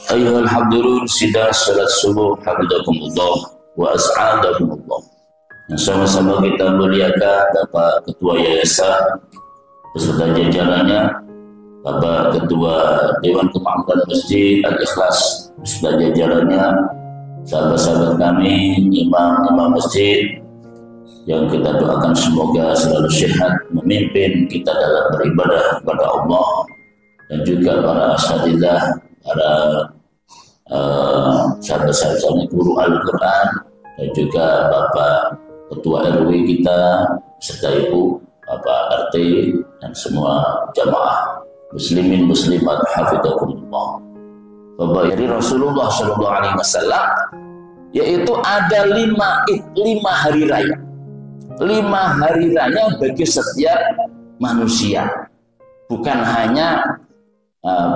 Ayyuhal hadirin sidang salat subuh hafizakumullah wa as'adakumullah. Yang sama-sama kita muliakan Bapak Ketua Yayasan beserta jajarannya, Bapak Ketua Dewan Kemakmuran Masjid Al-Ikhlas beserta jajarannya, sahabat-sahabat kami, imam-imam masjid yang kita doakan semoga selalu sehat memimpin kita dalam beribadah kepada Allah, dan juga para asatidzah, para sahabat-sahabat guru Al-Quran, dan juga Bapak Ketua RW kita serta Ibu Bapak RT dan semua jamaah muslimin muslimat hafizakumullah. Bapak, dari Rasulullah SAW, yaitu ada 5 hari raya. 5 hari raya bagi setiap manusia, bukan hanya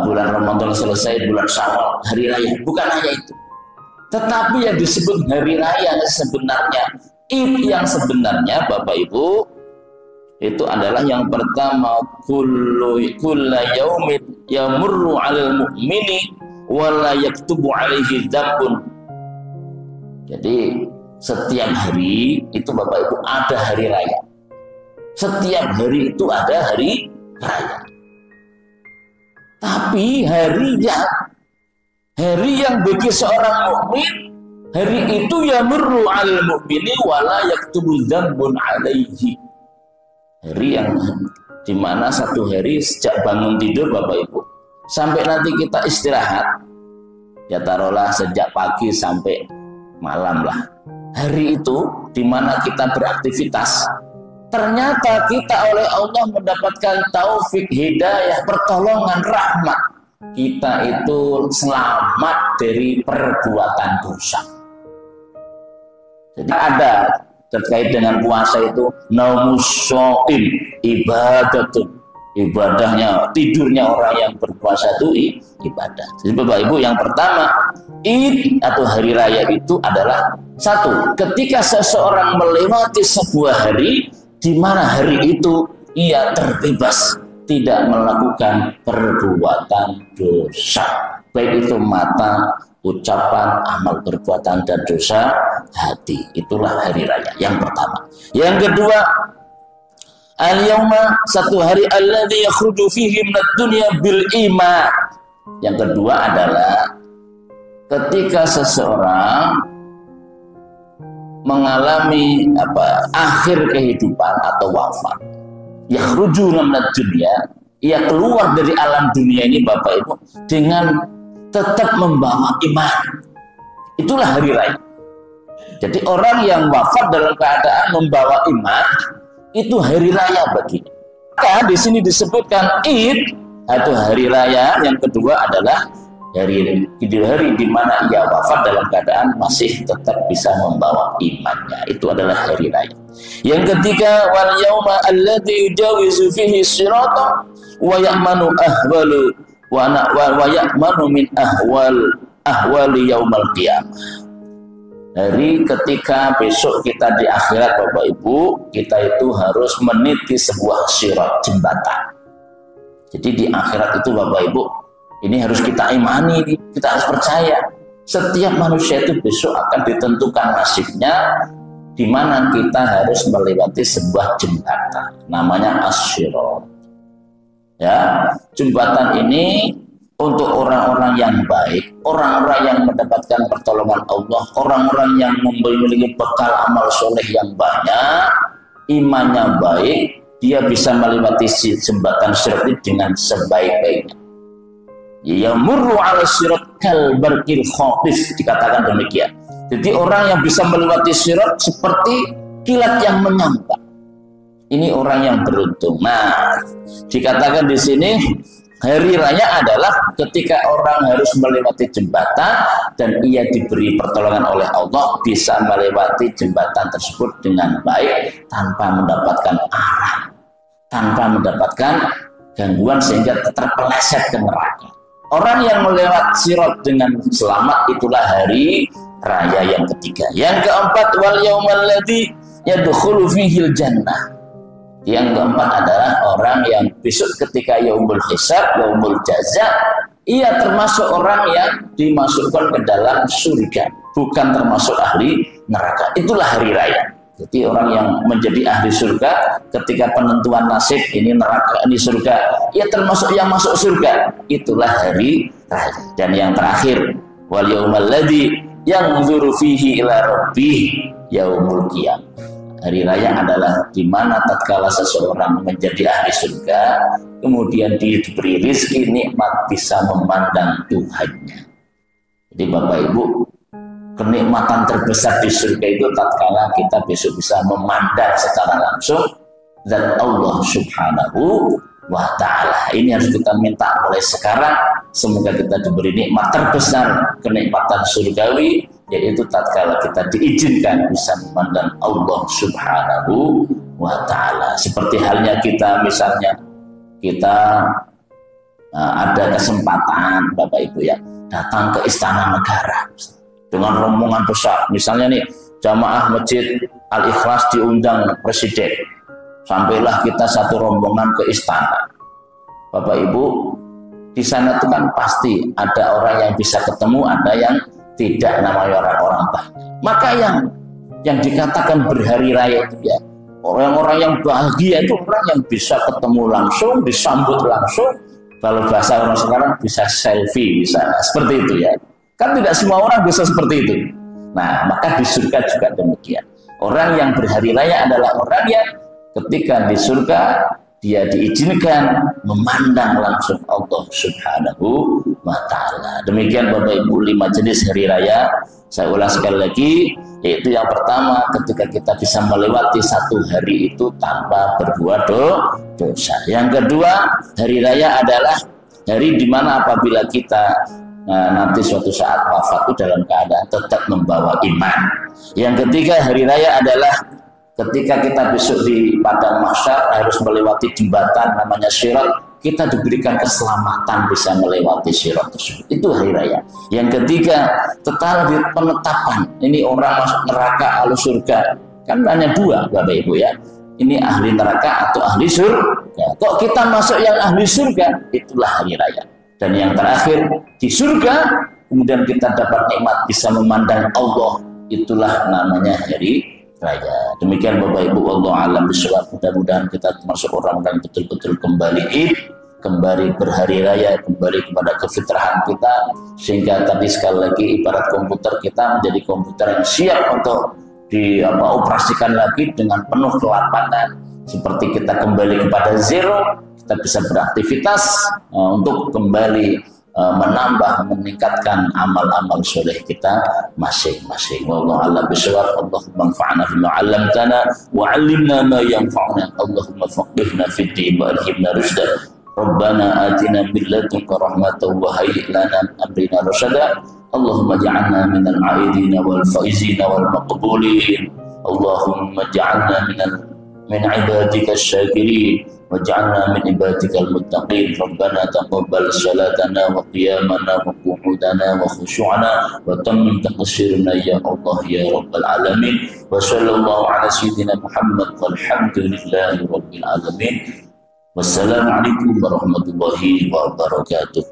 bulan Ramadan selesai, bulan Syawal, hari raya, bukan hanya itu. Tetapi yang disebut hari raya sebenarnya, Id yang sebenarnya Bapak Ibu, itu adalah yang pertama, kullu yaumin yamurru 'alal mu'mini wa la yaktubu 'alaihi dzambun. Jadi setiap hari itu Bapak Ibu ada hari raya. Setiap hari itu ada hari raya. Tapi hari yang bagi seorang mukmin, hari itu yamurru 'alal mu'mini wa la yaktubu dzambun 'alaihi. Hari yang dimana satu hari sejak bangun tidur Bapak Ibu sampai nanti kita istirahat, ya taruhlah sejak pagi sampai malam lah, hari itu dimana kita beraktivitas, ternyata kita oleh Allah mendapatkan taufik, hidayah, pertolongan, rahmat, kita itu selamat dari perbuatan dosa. Jadi ada terkait dengan puasa itu, naumus shaim ibadatun, ibadahnya, tidurnya orang yang berpuasa itu ibadah. Jadi Bapak Ibu, yang pertama, Id atau hari raya itu adalah satu, ketika seseorang melewati sebuah hari di mana hari itu ia terbebas tidak melakukan perbuatan dosa, baik itu mata, ucapan, amal perbuatan, dan dosa hati. Itulah hari raya yang pertama. Yang kedua, al-yauma, satu hari alladzi yakhruju fihi minad dunya bil iman. Yang kedua adalah ketika seseorang mengalami akhir kehidupan atau wafat. Yakhruju minad dunya, ia keluar dari alam dunia ini Bapak Ibu dengan tetap membawa iman. Itulah hari raya. Jadi orang yang wafat dalam keadaan membawa iman, itu hari raya baginya. Maka di sini disebutkan Id atau hari raya yang kedua adalah hari di mana ia wafat dalam keadaan masih tetap bisa membawa imannya. Itu adalah hari raya. Yang ketiga, wal yauma alladzi yujawizu fihi sirata wa ya'manu ahwalu wa ya'manu min ahwali yaumal qiyamah. Hari ketika besok kita di akhirat Bapak Ibu, kita itu harus meniti sebuah sirat, jembatan. Jadi di akhirat itu Bapak Ibu, ini harus kita imani, kita harus percaya. Setiap manusia itu besok akan ditentukan nasibnya, di mana kita harus melewati sebuah jembatan, namanya as-sirat. Ya, jembatan ini untuk orang-orang yang baik, orang-orang yang mendapatkan pertolongan Allah, orang-orang yang memiliki bekal amal soleh yang banyak, imannya baik, dia bisa melewati jembatan sirat dengan sebaik-baiknya. Yamurru 'ala sirat kal barqil khafif, dikatakan demikian. Jadi orang yang bisa melewati sirat seperti kilat yang menyambar. Ini orang yang beruntung. Nah, dikatakan di sini hari raya adalah ketika orang harus melewati jembatan dan ia diberi pertolongan oleh Allah bisa melewati jembatan tersebut dengan baik tanpa mendapatkan arah, tanpa mendapatkan gangguan sehingga terpeleset ke neraka. Orang yang melewati sirat dengan selamat itulah hari raya yang ketiga. Yang keempat, wal yaumal ladzi yadkhulu fihil jannah. Yang keempat adalah orang yang besok ketika yaumul hisab, yaumul jaza, ia termasuk orang yang dimasukkan ke dalam surga, bukan termasuk ahli neraka. Itulah hari raya. Jadi orang yang menjadi ahli surga ketika penentuan nasib ini neraka ini surga, ia termasuk yang masuk surga. Itulah hari raya. Dan yang terakhir, wal yaumal ladzi yanzuru fihi ila rabbih yaumul qiyamah. Hari raya adalah di mana tatkala seseorang menjadi ahli surga, kemudian diberi rezeki nikmat bisa memandang Tuhannya. Jadi Bapak Ibu, kenikmatan terbesar di surga itu tatkala kita besok bisa memandang secara langsung zat Allah Subhanahu wa ta'ala. Ini harus kita minta mulai sekarang, semoga kita diberi nikmat terbesar, kenikmatan surgawi, yaitu tatkala kita diizinkan bisa memandang Allah Subhanahu wa ta'ala. Seperti halnya kita misalnya kita ada kesempatan Bapak Ibu ya datang ke istana negara dengan rombongan besar, misalnya nih jamaah Masjid Al-Ikhlas diundang presiden, sampailah kita satu rombongan ke istana. Bapak Ibu, di sana itu kan pasti ada orang yang bisa ketemu, ada yang tidak, namanya orang-orang banyak. Maka yang dikatakan berhari raya itu ya orang-orang yang bahagia itu orang yang bisa ketemu langsung, disambut langsung. Kalau bahasa orang sekarang bisa selfie misalnya, seperti itu ya. Kan tidak semua orang bisa seperti itu. Nah, maka di surga juga demikian. Orang yang berhari raya adalah orang yang ketika di surga dia diizinkan memandang langsung Allah Subhanahu wa ta'ala. Demikian Bapak Ibu 5 jenis hari raya. Saya ulang sekali lagi, yaitu yang pertama ketika kita bisa melewati satu hari itu tanpa berbuat dosa. Yang kedua, hari raya adalah hari di mana apabila kita nanti suatu saat wafat itu dalam keadaan tetap membawa iman. Yang ketiga, hari raya adalah ketika kita besok di padang mahsyar harus melewati jembatan namanya sirat, kita diberikan keselamatan bisa melewati sirat tersebut. Itu hari raya. Yang ketiga, tetapi penetapan ini orang masuk neraka atau surga kan hanya dua Bapak Ibu ya. Ini ahli neraka atau ahli surga. Kok kita masuk yang ahli surga? Itulah hari raya. Dan yang terakhir, di surga kemudian kita dapat nikmat bisa memandang Allah, itulah namanya hari raya. Demikian Bapak Ibu, Allah alam bisawab. Mudah-mudahan kita termasuk orang-orang yang betul-betul kembali kembali berhari raya, kembali kepada kefitrahan kita, sehingga tadi sekali lagi ibarat komputer kita menjadi komputer yang siap untuk dioperasikan lagi dengan penuh kelapangan. Seperti kita kembali kepada zero, kita bisa beraktivitas untuk kembali menambah, meningkatkan amal-amal soleh kita masing-masing. Wallahu a'lam bishawab. Allahumma anfa'na bima 'allamtana wa 'allimna ma yanfa'una. Allahumma faqihna fid din wa alhimna rushda. Rabbana atina min ladunka rahmatan wa hayyi' lana min amrina rashada. Allahumma ja'alna minal 'aidina wal faizina wal maqbulin. Allahumma ja'alna min 'ibadika asy-syakirin waj'alna min ibadikal muttaqin. Rabbana taqabbal salatana wa qiyamana wa qu'udana wa khushu'ana wa tammim taqsirna ya Allah ya rabbal alamin. Wa sallallahu ala sayyidina Muhammad walhamdulillahi rabbil alamin. Wassalamualaikum warahmatullahi wabarakatuh.